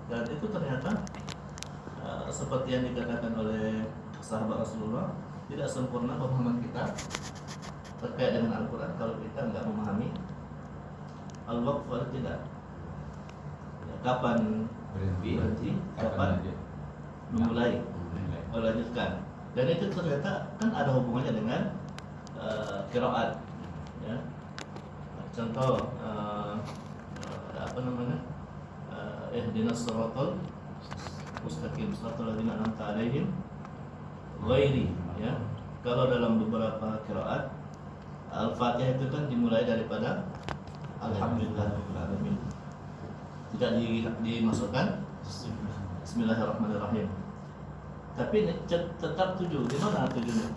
Dan itu ternyata seperti yang dikatakan oleh sahabat Rasulullah, tidak sempurna pemahaman kita terkait dengan Al-Quran kalau kita nggak memahami al-waqf atau tidak. Ya, kapan berhenti, kapan memulai, melanjutkan. Dan itu ternyata kan ada hubungannya dengan qiraat. Ya. Contoh apa namanya? Ihdinas siratal mustaqim, siratal ladzina an'amta 'alaihim ghairi, ya. Kalau dalam beberapa qiraat Al-Fatihah itu kan dimulai daripada Alhamdulillahirabbil alamin. Tidak dimasukkan Bismillahirrahmanirrahim. Tapi tetap 7. Di mana 7-nya?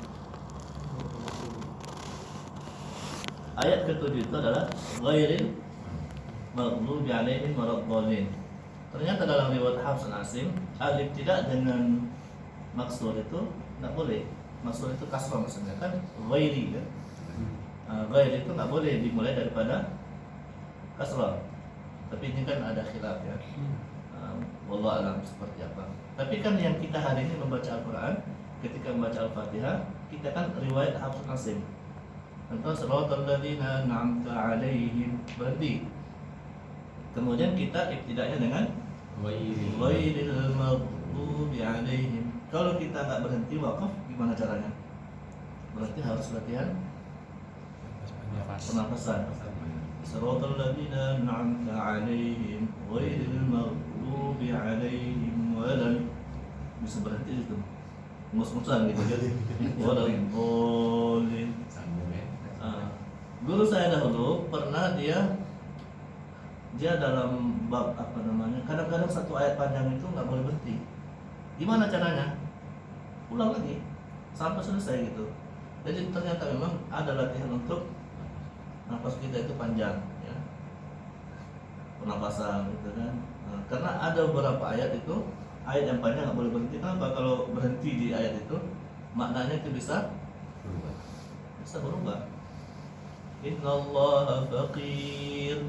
Ayat ke-7 itu adalah ghairil maghdubi 'alaihim waladdallin. Ternyata dalam riwayat Hafs an Asim, alif tidak dengan maksur itu tidak boleh. Maksur itu kasrah maksudnya kan ghairi kan. Ghairi itu nggak boleh dimulai daripada kasrah. Tapi ini kan ada khilaf ya. Wallahu alam seperti apa. Tapi kan yang kita hari ini membaca Al-Quran, ketika membaca Al-Fatihah, kita kan riwayat Hafs an Asim. Contoh siratal ladzina an'amta 'alaihim, berhenti. Kemudian kita ibtida'nya dengan ghairil maghdubi 'alaihim. Kalau kita nggak berhenti wakaf, gimana caranya? Berarti harus latihan pernafasan. Siratal ladzina an'amta 'alaihim ghairil maghdubi 'alaihim walal. Bisa berhenti itu. Mus-musan gitu kan. Waladdallin. Guru saya dahulu pernah dia dalam bab apa namanya, kadang-kadang satu ayat panjang itu nggak boleh berhenti. Gimana caranya? Ulang lagi sampai selesai gitu. Jadi ternyata memang ada latihan untuk nafas kita itu panjang, ya. Pernapasan gitu kan. Nah, karena ada beberapa ayat itu ayat yang panjang nggak boleh berhenti. Kenapa? Kalau berhenti di ayat itu maknanya itu bisa berubah. Innallaha faqir.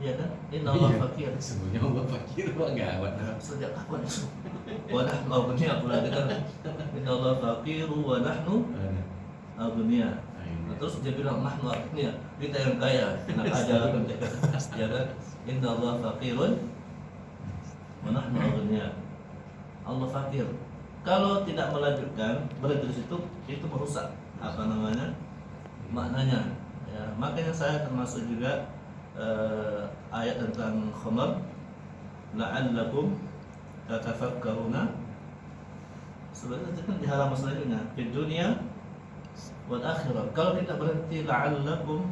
Ya kan? Innallaha faqir. Sebenarnya Allah fakir Pak enggak awak. Sejak kapan itu? Wa nahnu aghniya pula kita. Innallaha faqir wa nahnu aghniya. Terus dia bilang nahnu aghniya, kita yang kaya. Enak aja kan. Ya kan? Innallaha faqirun wa nahnu aghniya. Allah fakir. Kalau tidak melanjutkan berhenti di situ, itu merusak apa namanya? Maknanya, ya. Makanya saya termasuk juga ayat tentang khamar, la'allakum tatafakkaruna. Sebenarnya itu kan di halaman selanjutnya, di dunia wal akhirah. Kalau kita berhenti la'allakum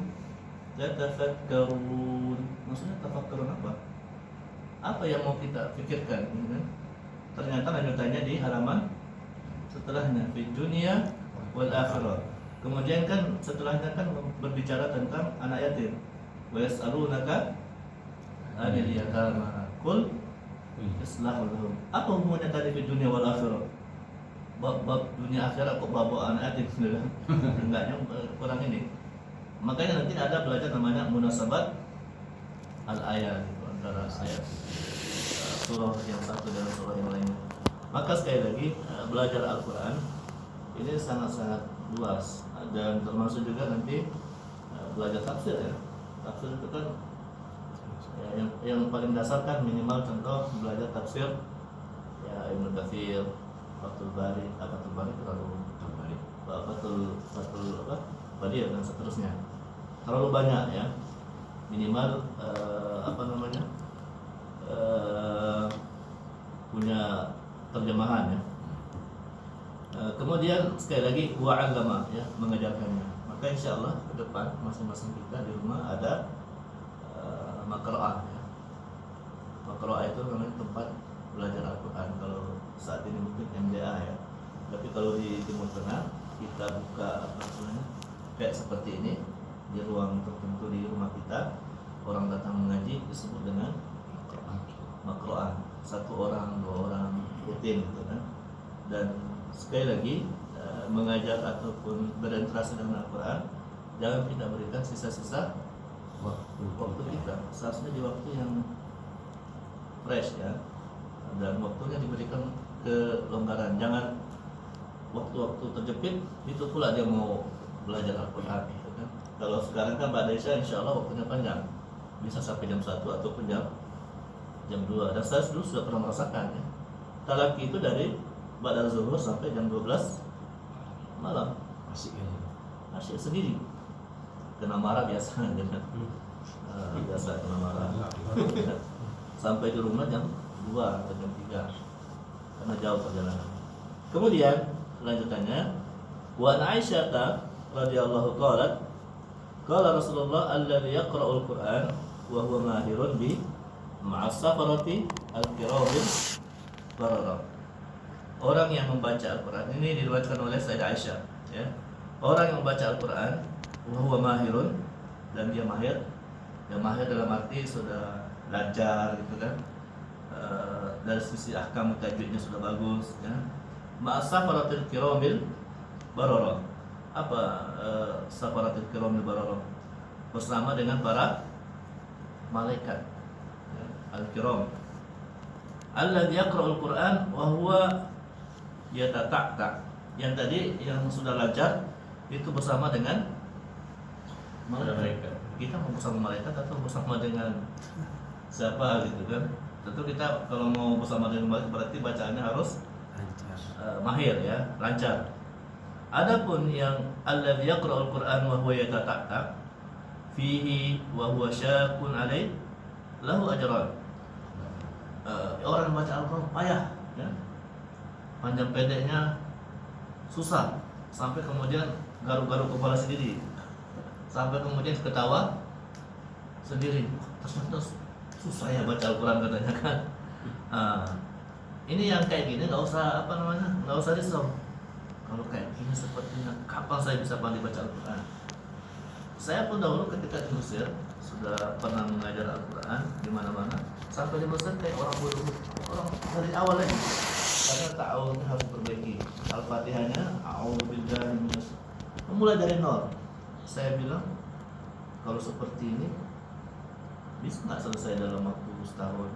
tatafakkarun, maksudnya tafakkarun apa? Apa yang mau kita pikirkan? Ternyata lanjutannya di halaman setelahnya, di dunia wal akhirah. Kemudian kan setelahnya kan berbicara tentang anak yatim. Wa yas'alunaka 'anil yatama qul islahu lahum. Apa hubungannya tadi di dunia wal akhirah? Bab dunia akhirat kok bab anak yatim? Enggaknya kurang ini. Makanya nanti ada belajar namanya munasabat al-ayat, itu antara ayat surah yang satu dengan surah yang lainnya. Maka sekali lagi belajar Al-Quran ini sangat-sangat luas, dan termasuk juga nanti belajar tafsir ya. Tafsir itu kan ya, yang paling dasar kan minimal contoh belajar tafsir ya Ibnu Katsir, Fathul Bari terlalu Fathul Bari dan seterusnya. Terlalu banyak ya. Minimal apa namanya? Punya terjemahan ya. Kemudian sekali lagi wa'allama ya, mengajarkannya. Maka insya Allah ke depan masing-masing kita di rumah ada maqra'ah ya. Maqra'ah itu namanya tempat belajar Al-Quran. Kalau saat ini mungkin MDA ya. Tapi kalau di Timur Tengah kita buka apa namanya, kayak seperti ini di ruang tertentu di rumah kita, orang datang mengaji disebut dengan maqra'ah. Satu orang, dua orang rutin gitu kan. Dan sekali lagi mengajar ataupun berinteraksi dengan Al-Quran, jangan kita berikan sisa-sisa waktu kita. Seharusnya di waktu yang fresh ya, dan waktunya diberikan kelonggaran. Jangan waktu-waktu terjepit itu pula dia mau belajar Al-Quran gitu kan. Kalau sekarang kan Mbak Desya insya Allah waktunya panjang, bisa sampai jam 1 ataupun jam 2. Dan saya dulu sudah pernah merasakan ya, talaki itu dari Ba'da zuhur sampai jam 12 malam. Asik aja. Asyik sendiri, kena marah biasa gitu kan. Biasa kena marah sampai di rumah jam 2 atau jam 3 karena jauh perjalanan. Kemudian lanjutannya, wa an Aisyah radhiyallahu qalat qala Rasulullah alladzi yaqra'ul Qur'an wa huwa mahirun bi ma'as safarati al-kiramil barara. Orang yang membaca Al-Qur'an, ini diriwayatkan oleh Sayyidah Aisyah ya. Orang yang membaca Al-Qur'an wa huwa mahirun, dan dia mahir. Yang mahir dalam arti sudah belajar gitu kan. Dari sisi ahkam tajwidnya sudah bagus ya. Ma'as safaratil kiramil barara. Apa safaratil kiramil barara? Bersama dengan para malaikat ya, al-kiram. Alladzi yaqra'ul Qur'an wa huwa yatata'ta. Yang tadi yang sudah lancar itu bersama dengan malaikat. Kita mau bersama malaikat atau bersama dengan siapa gitu kan? Tentu kita kalau mau bersama dengan malaikat berarti bacaannya harus mahir ya, lancar. Adapun yang alladzi yaqra'ul Qur'an wa huwa yatata'ta fihi wa huwa syaqun alaih lahu ajran. Orang yang baca Al-Qur'an payah ya. Panjang pendeknya susah, sampai kemudian garuk-garuk kepala sendiri, sampai kemudian ketawa sendiri. Ternyata susah ya baca Al-Quran katanya kan. Ini yang kayak gini nggak usah nggak usah risau. Kalau kayak gini sepertinya kapan saya bisa pandai baca Al-Quran? Saya pun dahulu ketika di Mesir sudah pernah mengajar Al-Quran di mana-mana. Sampai di Mesir kayak orang bodoh, orang dari awal lagi. Karena ta'awudnya harus diperbaiki. Al-Fatihahnya a'udzubillahi minas. Mulai dari nol. Saya bilang kalau seperti ini bisa nggak selesai dalam waktu setahun,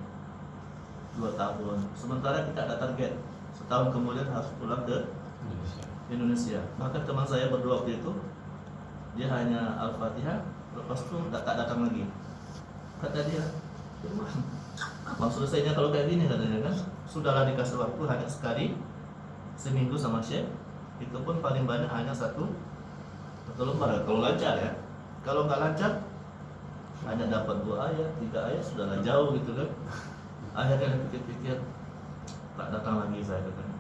2 tahun. Sementara kita ada target setahun kemudian harus pulang ke Indonesia. Maka teman saya berdua waktu itu, dia hanya Al-Fatihah, lepas itu tak datang lagi. Kata dia, kapan selesainya kalau kayak gini katanya kan? Sudahlah dikasih waktu hanya sekali seminggu sama Syekh. Itu pun paling banyak hanya satu lembar ya, kalau lancar ya. Kalau nggak lancar hanya dapat 2 ayat, 3 ayat, sudahlah jauh gitu kan. Akhirnya dia pikir-pikir, tak datang lagi saya katanya.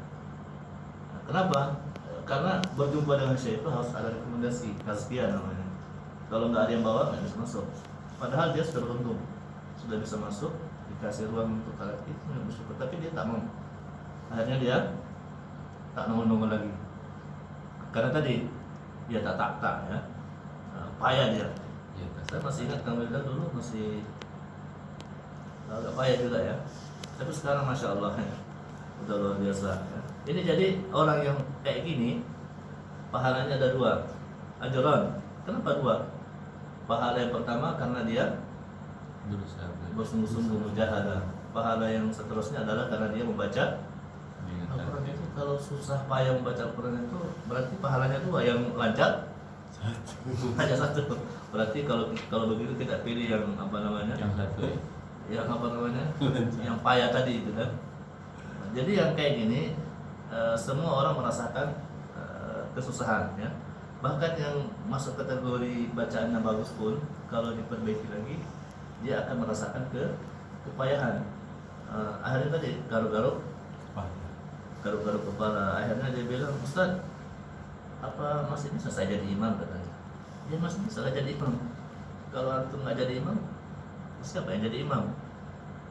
Nah, kenapa? Karena berjumpa dengan Syekh itu harus ada rekomendasi, tazkiyah namanya. Kalau nggak ada yang bawa nggak bisa masuk. Padahal dia sudah beruntung, sudah bisa masuk, dikasih ruang untuk talaki itu yang bersyukur. Tapi dia tak mau. Akhirnya dia tak nongol-nongol lagi. Karena tadi dia tak ya, payah dia. Saya masih ingat Kang Wildan dulu masih agak payah juga ya. Tapi sekarang masya Allah ya, udah luar biasa ya. Ini jadi orang yang kayak gini pahalanya ada 2 ajran. Kenapa 2? Pahala yang pertama karena dia bersungguh-sungguh mujahadah. Pahala yang seterusnya adalah karena dia membaca Al-Quran. Itu kalau susah payah membaca Al-Quran itu berarti pahalanya 2. Yang lancar hanya 1. Berarti kalau begitu kita pilih yang yang satu yang payah tadi itu kan. Jadi yang kayak gini semua orang merasakan kesusahan ya. Bahkan yang masuk kategori bacaannya bagus pun kalau diperbaiki lagi dia akan merasakan kepayahan. Akhirnya tadi garuk-garuk kepala. Akhirnya dia bilang, Ustaz, apa masih bisa saya jadi imam katanya? Ya masih bisa saya jadi imam. Kalau antum nggak jadi imam, siapa yang jadi imam?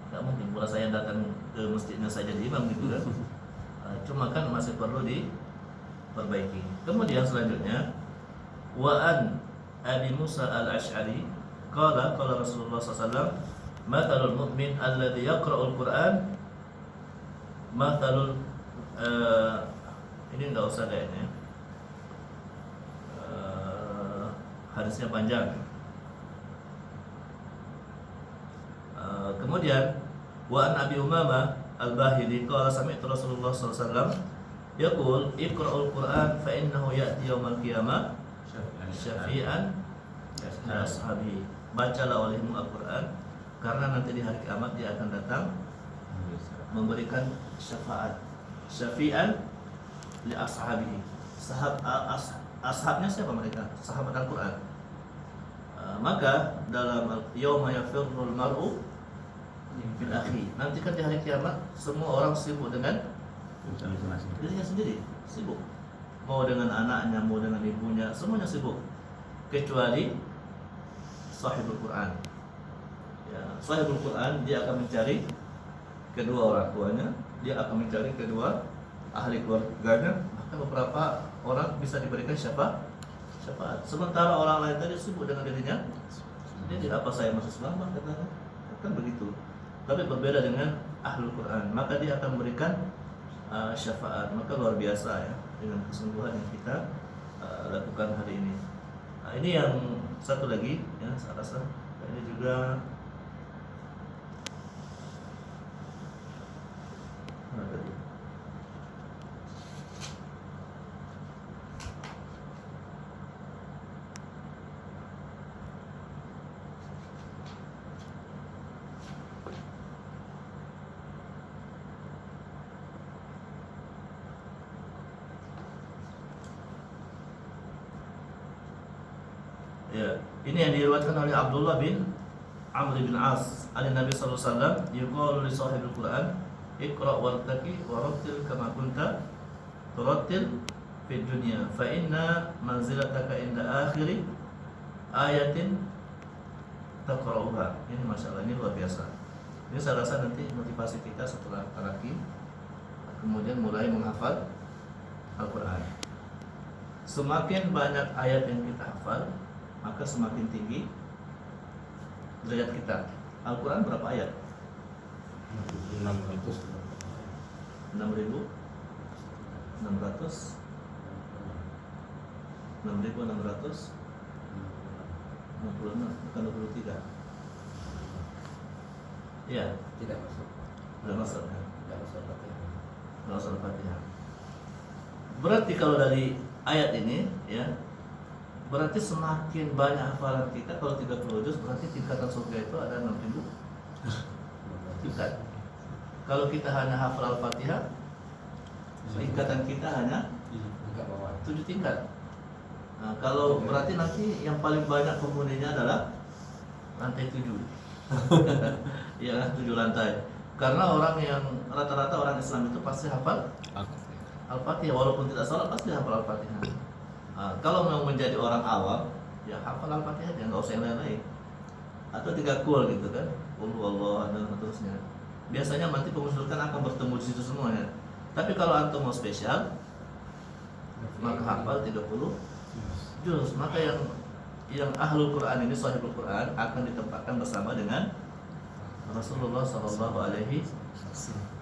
Nggak mungkin pula saya datang ke masjidnya saya jadi imam gitu kan. Cuma kan masih perlu diperbaiki. Kemudian selanjutnya, wa an Abi Musa al-Ash'ari qala Rasulullah SAW, mathalul mu'min alladhi yaqra'ul Qur'an mathalul ini enggak usah kayaknya. Hadisnya panjang. Kemudian Wa an Abi Umamah Al-Bahili qala sami'tu Rasulullah sallallahu alaihi wasallam yaqul iqra'ul Qur'an fa innahu ya'ti yaumal qiyamah syafi'an li ashabihi. Bacalah olehmu Al-Qur'an karena nanti di hari kiamat dia akan datang memberikan syafaat. Syafi'an li ashabihi. Ashabnya siapa mereka? Sahabat Al-Qur'an. Maka dalam yauma yafirrul mar'u min akhi. Nanti kan di hari kiamat semua orang sibuk dengan dirinya sendiri, sibuk. Mau dengan anaknya, mau dengan ibunya, semuanya sibuk. Kecuali sahibul Quran. Ya, sahibul Quran dia akan mencari kedua orang tuanya, dia akan mencari kedua ahli keluarganya, bahkan beberapa orang bisa diberikan syafaat. Sementara orang lain tadi sibuk dengan dirinya. Dia tidak apa saya masuk selamat katanya. Kan begitu. Tapi berbeda dengan ahlul Quran, maka dia akan memberikan syafaat. Maka luar biasa ya dengan kesungguhan yang kita lakukan hari ini. Nah, ini yang satu lagi ya, saya rasa ini juga tadi. Ya, ini yang diriwayatkan oleh Abdullah bin Amr bin As dari Nabi sallallahu alaihi wasallam, yuqalu li sahibil Quran, iqra wartaqi warattil kama kunta turattil fid dunya fa inna manzilataka inda akhiri ayatin taqra'uha. Ini masalah ini luar biasa. Ini saya rasa nanti motivasi kita setelah taraki kemudian mulai menghafal Al-Quran. Semakin banyak ayat yang kita hafal, maka semakin tinggi derajat kita. Al-Quran berapa ayat? 600. 6.600 bukan 23. Iya, Tidak masuk. sudah masuk kan? Tidak masuk Fatihah. Kalau surah Fatihah. Berarti kalau dari ayat ini ya, berarti semakin banyak hafalan kita. Kalau 30 juz berarti tingkatan surga itu ada 6.000 tingkat. Kalau kita hanya hafal Al-Fatihah, tingkatan kita hanya Enggak bawah. 7 tingkat. Nah, kalau berarti nanti yang paling banyak penghuninya adalah lantai 7. Ya, 7 lantai. Karena orang yang rata-rata orang Islam itu pasti hafal Al-Fatihah, walaupun tidak salat pasti hafal Al-Fatihah. Nah, kalau mau menjadi orang awam, ya hafal Al-Fatihah aja, nggak usah yang lain-lain. Atau 3 kul gitu kan, Qul huwallahu dan seterusnya. Biasanya nanti pengusulkan akan bertemu di situ semuanya. Tapi kalau antum mau spesial, maka hafal 30 juz. Maka yang ahlul Quran ini, sahibul Quran, akan ditempatkan bersama dengan Rasulullah sallallahu alaihi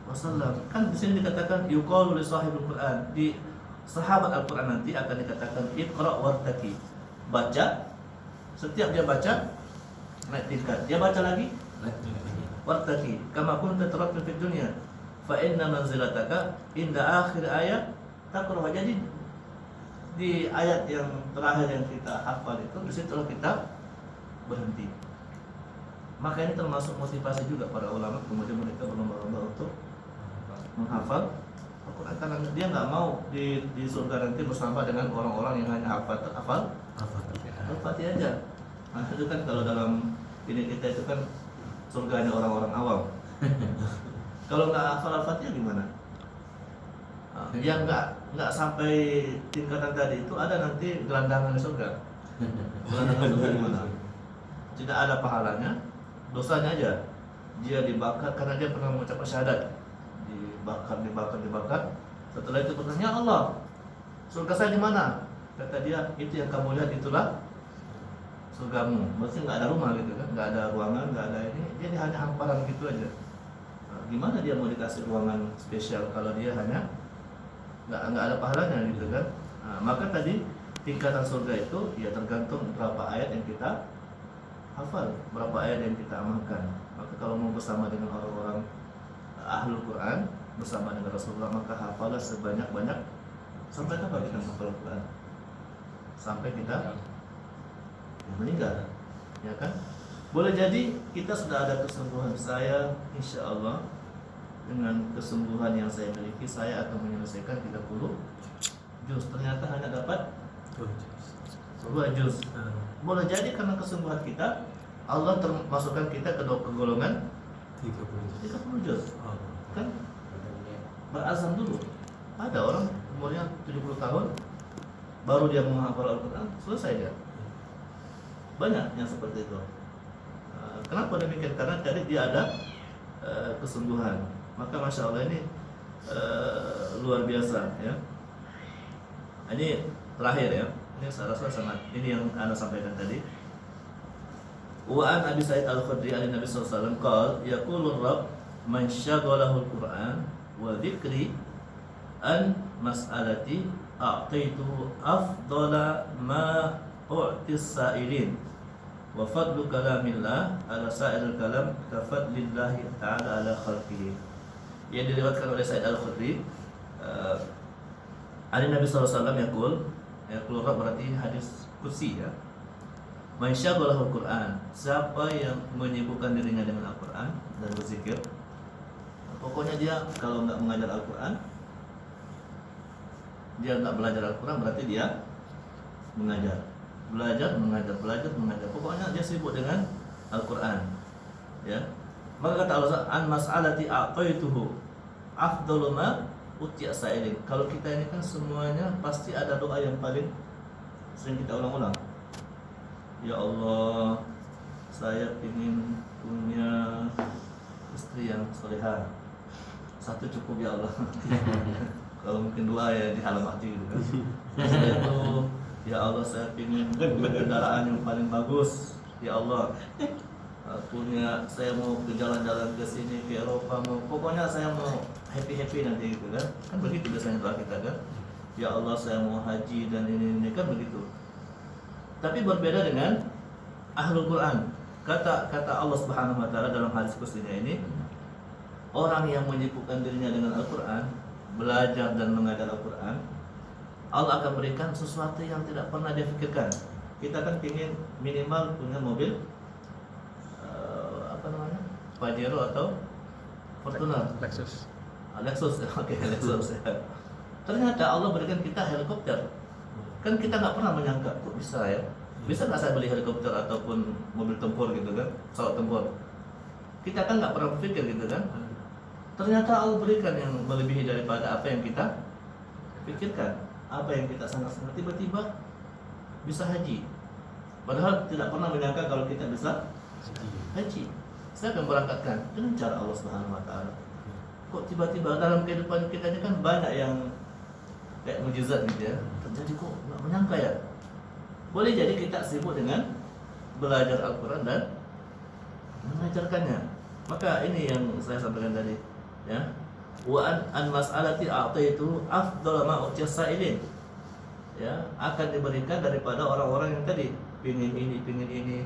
wasallam. Kan di sini dikatakan yuqalu li sahibul Quran. Di sahabat Al-Quran nanti akan dikatakan iqra wartaqi. Baca, setiap dia baca naik tingkat. Dia baca lagi wartaqi kama kunta turattil fid dunya fa inna manzilataka inda akhir ayat taqra. Jadi di ayat yang terakhir yang kita hafal itu, disitulah kita berhenti. Maka ini termasuk motivasi juga para ulama, kemudian mereka berlomba-lomba untuk menghafal Al-Quran, karena dia nggak mau di surga nanti bersama dengan orang-orang yang hanya hafal Al-Fatihah aja. Nah, itu kan kalau dalam ini kita itu kan surganya orang-orang awam. Kalau nggak hafal Al-Fatihah gimana? Nah, yang nggak sampai tingkatan tadi itu ada nanti gelandangan di surga. Gelandangan surga gimana? Tidak ada pahalanya, dosanya aja. Dia dibakar karena dia pernah mengucapkan syahadat. Dibakar. Setelah itu bertanya, "Ya Allah, surga saya di mana?" Kata dia, "Itu yang kamu lihat itulah surgamu." Maksudnya nggak ada rumah gitu kan, nggak ada ruangan, nggak ada ini. Dia hanya hamparan gitu aja. Nah, gimana dia mau dikasih ruangan spesial kalau dia hanya nggak ada pahalanya gitu kan? Nah, maka tadi tingkatan surga itu ya tergantung berapa ayat yang kita hafal, berapa ayat yang kita amalkan. Maka kalau mau bersama dengan orang-orang ahlul Quran bersama dengan Rasulullah, maka hafalah sebanyak-banyak. Sampai kapan kita menghafal Quran? Sampai kita meninggal, ya kan? Boleh jadi kita sudah ada kesungguhan, saya insya Allah dengan kesungguhan yang saya miliki, saya akan menyelesaikan 30 juz. Ternyata hanya dapat 2 juz. Boleh jadi karena kesungguhan kita, Allah termasukkan kita ke golongan 30 juz. Kan berazam dulu. Ada orang umurnya 70 tahun baru dia menghafal Al-Quran, selesai dia. Banyak yang seperti itu. Kenapa demikian? Karena tadi dia ada kesungguhan. Maka Masya Allah ini luar biasa, ya. Ini terakhir, ya. Ini saya rasa sangat, ini yang Anda sampaikan tadi. Wa an Abi Sa'id Al-Khudri an Nabi sallallahu alaihi wasallam qala yaqulu Rabb man syaghalahu al-Qur'an wa dzikri an mas'alati a'taitu afdala ma u'tis sa'ilin wa fadlu kalamillah ala sa'iril kalam ka fadlillahi ta'ala ala khalqihi. Yang diriwayatkan oleh Sa'id Al-Khudri Ali Nabi sallallahu alaihi wasallam yaqul Rabb, berarti ini hadis qudsi, ya. Man syaghalahu al-Qur'an, siapa yang menyibukkan dirinya dengan Al-Qur'an dan berzikir. Pokoknya dia kalau enggak mengajar Al-Qur'an, dia enggak belajar Al-Qur'an, berarti dia mengajar. Belajar. Pokoknya dia sibuk dengan Al-Qur'an. Ya. Maka kata Allah, an mas'alati a'taituhu afdalu ma utiya sa'ilin. Kalau kita ini kan semuanya pasti ada doa yang paling sering kita ulang-ulang. Ya Allah, saya ingin punya istri yang solehah. Satu cukup ya Allah. Kalau mungkin dua ya di halam hati gitu kan. Setelah itu, ya Allah saya ingin punya kendaraan yang paling bagus. Ya Allah, saya mau ke jalan-jalan ke sini, ke Eropa, pokoknya saya mau happy nanti gitu kan. Kan begitu biasanya doa kita kan. Ya Allah saya mau haji dan ini kan begitu. Tapi berbeda dengan Ahlul Quran. Kata Allah Subhanahu wa taala dalam hadis qudsinya ini, orang yang menyibukkan dirinya dengan Al-Quran, belajar dan mengajar Al-Quran, Allah akan berikan sesuatu yang tidak pernah dia pikirkan. Kita kan ingin minimal punya mobil Pajero atau Fortuner, Lexus. Oke, Lexus. Ternyata Allah berikan kita helikopter. Kan kita nggak pernah menyangka, kok bisa ya? Bisa nggak saya beli helikopter ataupun mobil tempur gitu kan, pesawat tempur? Kita kan nggak pernah berpikir gitu kan. Ternyata Allah berikan yang melebihi daripada apa yang kita pikirkan, apa yang kita sangka-sangka. Tiba-tiba bisa haji, padahal tidak pernah menyangka kalau kita bisa haji. Saya akan berangkatkan dengan cara Allah Subhanahu wa taala. Kok tiba-tiba dalam kehidupan kita ini kan banyak yang kayak mujizat gitu ya. Terjadi, kok nggak menyangka ya. Boleh jadi kita sibuk dengan belajar Al-Quran dan mengajarkannya. Maka ini yang saya sampaikan tadi, ya. Wa an mas'alati a'taitu afdal ma utiya sa'ilin. Ya, akan diberikan daripada orang-orang yang tadi pingin ini.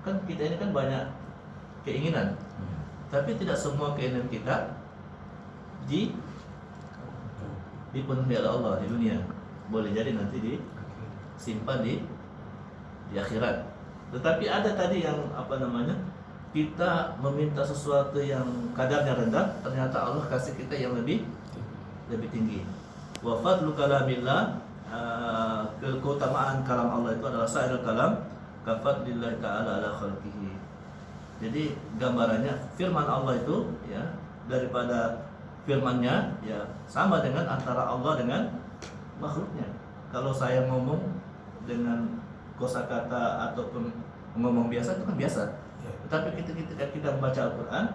Kan kita ini kan banyak keinginan. Tapi tidak semua keinginan kita dipenuhi oleh Allah di dunia. Boleh jadi nanti disimpan di akhirat. Tetapi ada tadi yang kita meminta sesuatu yang kadarnya rendah, ternyata Allah kasih kita yang lebih tinggi. Wa fadlu kalamillah, keutamaan kalam Allah itu adalah sa'irul kalam ka fadlillahi ta'ala ala khalqihi. Jadi gambarannya firman Allah itu, ya, daripada firman-Nya ya sama dengan antara Allah dengan makhluknya. Kalau saya ngomong dengan kosakata ataupun ngomong biasa itu kan biasa. Tetapi ketika kita membaca Al-Quran,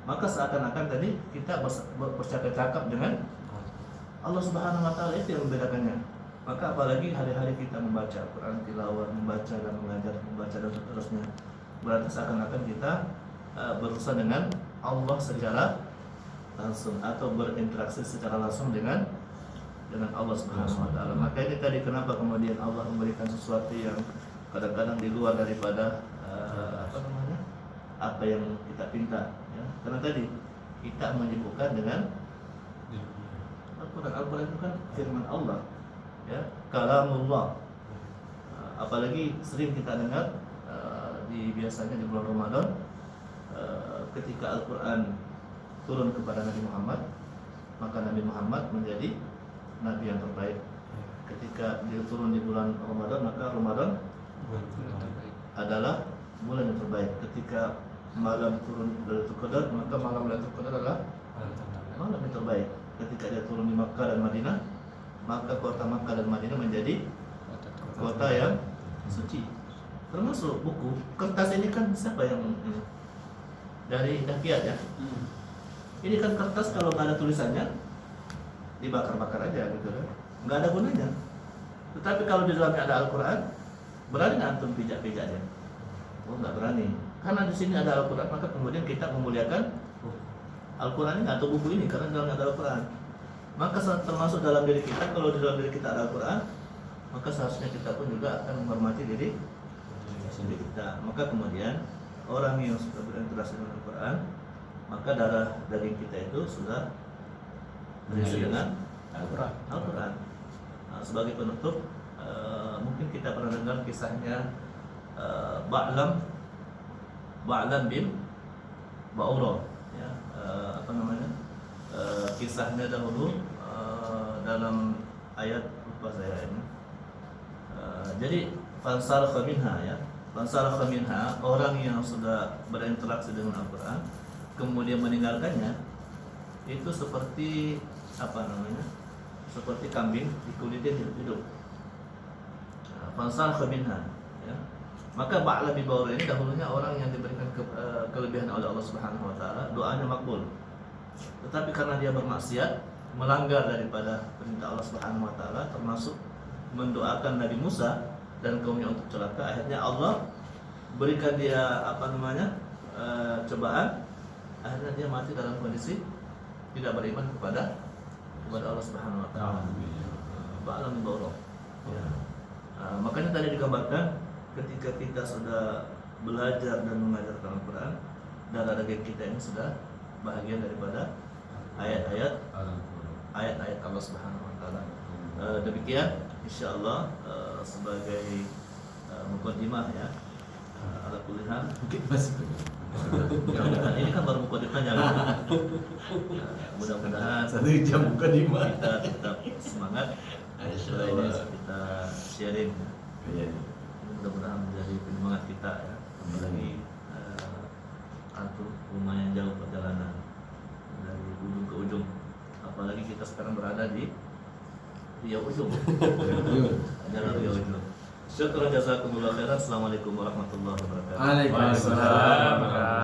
maka seakan-akan tadi kita bercakap-cakap dengan Allah Subhanahu wa taala. Itu yang membedakannya. Maka apalagi hari-hari kita membaca Al-Quran, tilawah, membaca dan mengajar, membaca dan seterusnya, berarti seakan-akan kita berurusan dengan Allah secara langsung atau berinteraksi secara langsung dengan Allah Subhanahu wa taala. Maka ini tadi kenapa kemudian Allah memberikan sesuatu yang kadang-kadang di luar daripada apa yang kita pinta, ya. Karena tadi kita menyibukkan dengan Al-Quran. Al-Quran itu kan firman Allah, ya, kalamullah. Apalagi sering kita dengar biasanya di bulan Ramadan, ketika Al-Quran turun kepada Nabi Muhammad, maka Nabi Muhammad menjadi Nabi yang terbaik. Ketika dia turun di bulan Ramadan, maka Ramadan adalah bulan yang terbaik. Ketika malam turun Lailatul Qadar, maka malam Lailatul Qadar adalah malam yang terbaik. Ketika dia turun di Makkah dan Madinah, maka kota Makkah dan Madinah menjadi kota yang suci. Termasuk buku kertas ini kan siapa yang ini? Dari Dahkiat ya. Ini kan kertas kalau nggak ada tulisannya dibakar-bakar aja gitu kan, nggak ada gunanya. Tetapi kalau di dalamnya ada Al-Quran, berani nggak antum pijak-pijaknya? Oh nggak berani. Karena di sini ada Al-Quran, maka kemudian kita memuliakan Al-Quran ini atau buku ini karena di dalamnya ada Al-Quran. Maka termasuk dalam diri kita, kalau di dalam diri kita ada Al-Quran, maka seharusnya kita pun juga akan menghormati diri kita. Maka kemudian orang yang sudah berinteraksi dengan Al-Quran, maka darah daging kita itu sudah berisi dengan Al-Quran. Nah, sebagai penutup, mungkin kita pernah dengar kisahnya Ba'lam bin Ba'ura, ya, kisahnya dahulu dalam ayat, lupa saya ini. Jadi fansalakha minha, ya, fansalakha minha, orang yang sudah berinteraksi dengan Al-Quran kemudian meninggalkannya, itu seperti seperti kambing dikulitin hidup-hidup. Fansalakha minha, ya. Maka Ba'lam bin Ba'ura ini dahulunya orang yang diberikan kelebihan oleh Allah Subhanahu wa taala, doanya makbul. Tetapi karena dia bermaksiat, melanggar daripada perintah Allah Subhanahu wa taala, termasuk mendoakan Nabi Musa dan kaumnya untuk celaka, akhirnya Allah berikan dia cobaan. Akhirnya dia mati dalam kondisi tidak beriman kepada Allah Subhanahu wa taala. Ba'lam bin Ba'ura. Ya. Makanya tadi digambarkan ketika kita sudah belajar dan mengajarkan Al-Quran, darah daging kita ini sudah bahagian daripada ayat-ayat Allah Subhanahu wa taala. Demikian insyaallah sebagai mukadimah, ya. Ala kulli hal mudah-mudahan ini kan baru mukadimahnya. Mudah-mudahan 1 jam mukadimah. kita tetap semangat. Setelah ini kita sharing. Mudah-mudahan menjadi penyemangat kita, ya. Apalagi antum lumayan jauh perjalanan dari ujung ke ujung. Apalagi kita sekarang berada di Riau ujung. Jalan Riau ujung. Syukran jazakumullah khairan. Assalamualaikum warahmatullahi wabarakatuh. Waalaikumsalam.